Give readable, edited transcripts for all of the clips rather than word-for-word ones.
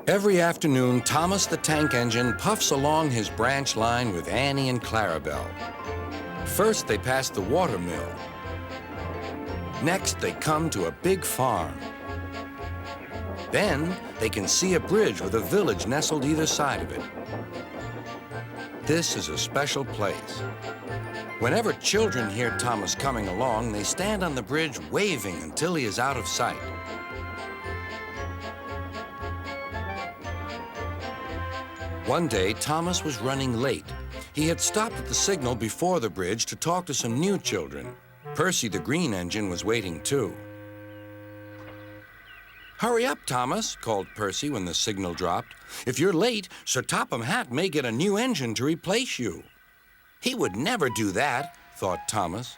Every afternoon, Thomas the Tank Engine puffs along his branch line with Annie and Clarabelle. First, they pass the water mill. Next, they come to a big farm. Then, they can see a bridge with a village nestled either side of it. This is a special place. Whenever children hear Thomas coming along, they stand on the bridge waving until he is out of sight. One day, Thomas was running late. He had stopped at the signal before the bridge to talk to some new children. Percy the green engine was waiting too. "Hurry up, Thomas," called Percy when the signal dropped. "If you're late, Sir Topham Hatt may get a new engine to replace you." He would never do that, thought Thomas,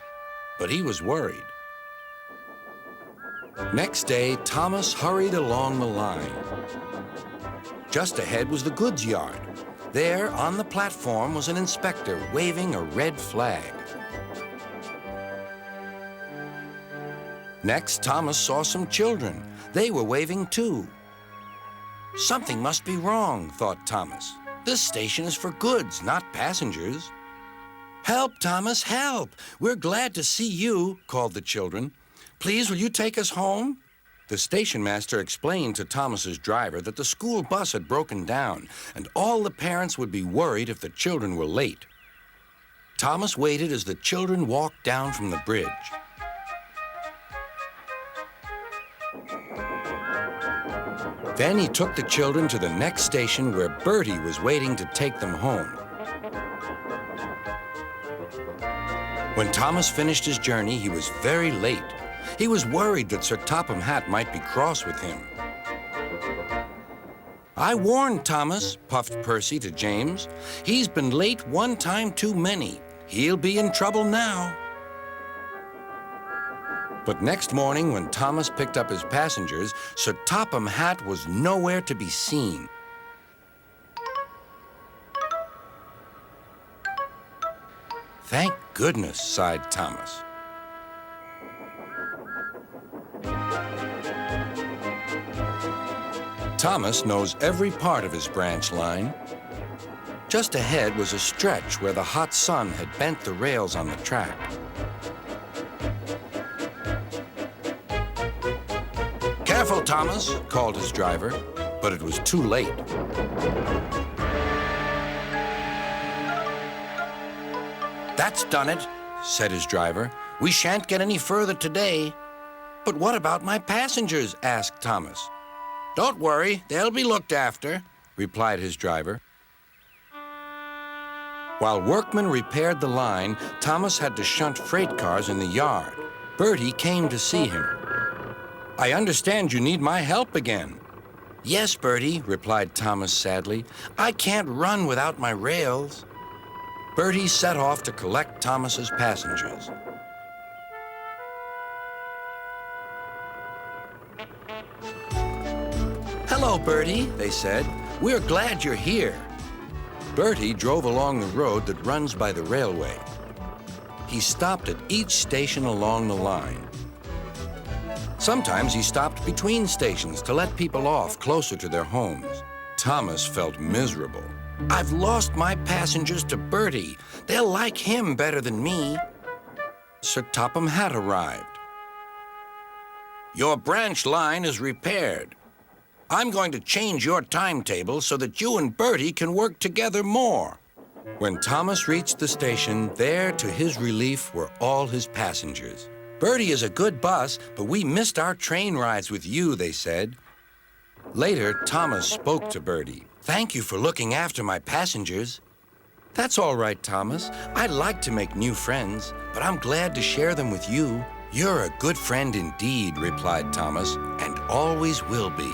but he was worried. Next day, Thomas hurried along the line. Just ahead was the goods yard. There, on the platform, was an inspector waving a red flag. Next, Thomas saw some children. They were waving too. Something must be wrong, thought Thomas. This station is for goods, not passengers. "Help, Thomas, help! We're glad to see you," called the children. "Please, will you take us home?" The station master explained to Thomas's driver that the school bus had broken down, and all the parents would be worried if the children were late. Thomas waited as the children walked down from the bridge. Then he took the children to the next station where Bertie was waiting to take them home. When Thomas finished his journey, he was very late. He was worried that Sir Topham Hatt might be cross with him. "I warned Thomas," puffed Percy to James. "He's been late one time too many. He'll be in trouble now." But next morning, when Thomas picked up his passengers, Sir Topham Hatt was nowhere to be seen. "Thank goodness," sighed Thomas. Thomas knows every part of his branch line. Just ahead was a stretch where the hot sun had bent the rails on the track. "Careful, Thomas," called his driver, but it was too late. "That's done it," said his driver. "We shan't get any further today." "But what about my passengers?" asked Thomas. "Don't worry, they'll be looked after," replied his driver. While workmen repaired the line, Thomas had to shunt freight cars in the yard. Bertie came to see him. "I understand you need my help again." "Yes, Bertie," replied Thomas sadly. "I can't run without my rails." Bertie set off to collect Thomas's passengers. "Hello, Bertie," they said. "We're glad you're here." Bertie drove along the road that runs by the railway. He stopped at each station along the line. Sometimes he stopped between stations to let people off closer to their homes. Thomas felt miserable. "I've lost my passengers to Bertie. They'll like him better than me." Sir Topham Hatt arrived. "Your branch line is repaired. I'm going to change your timetable so that you and Bertie can work together more." When Thomas reached the station, there, to his relief, were all his passengers. "Bertie is a good bus, but we missed our train rides with you," they said. Later, Thomas spoke to Bertie. "Thank you for looking after my passengers." "That's all right, Thomas. I'd like to make new friends, but I'm glad to share them with you." "You're a good friend indeed," replied Thomas, "and always will be."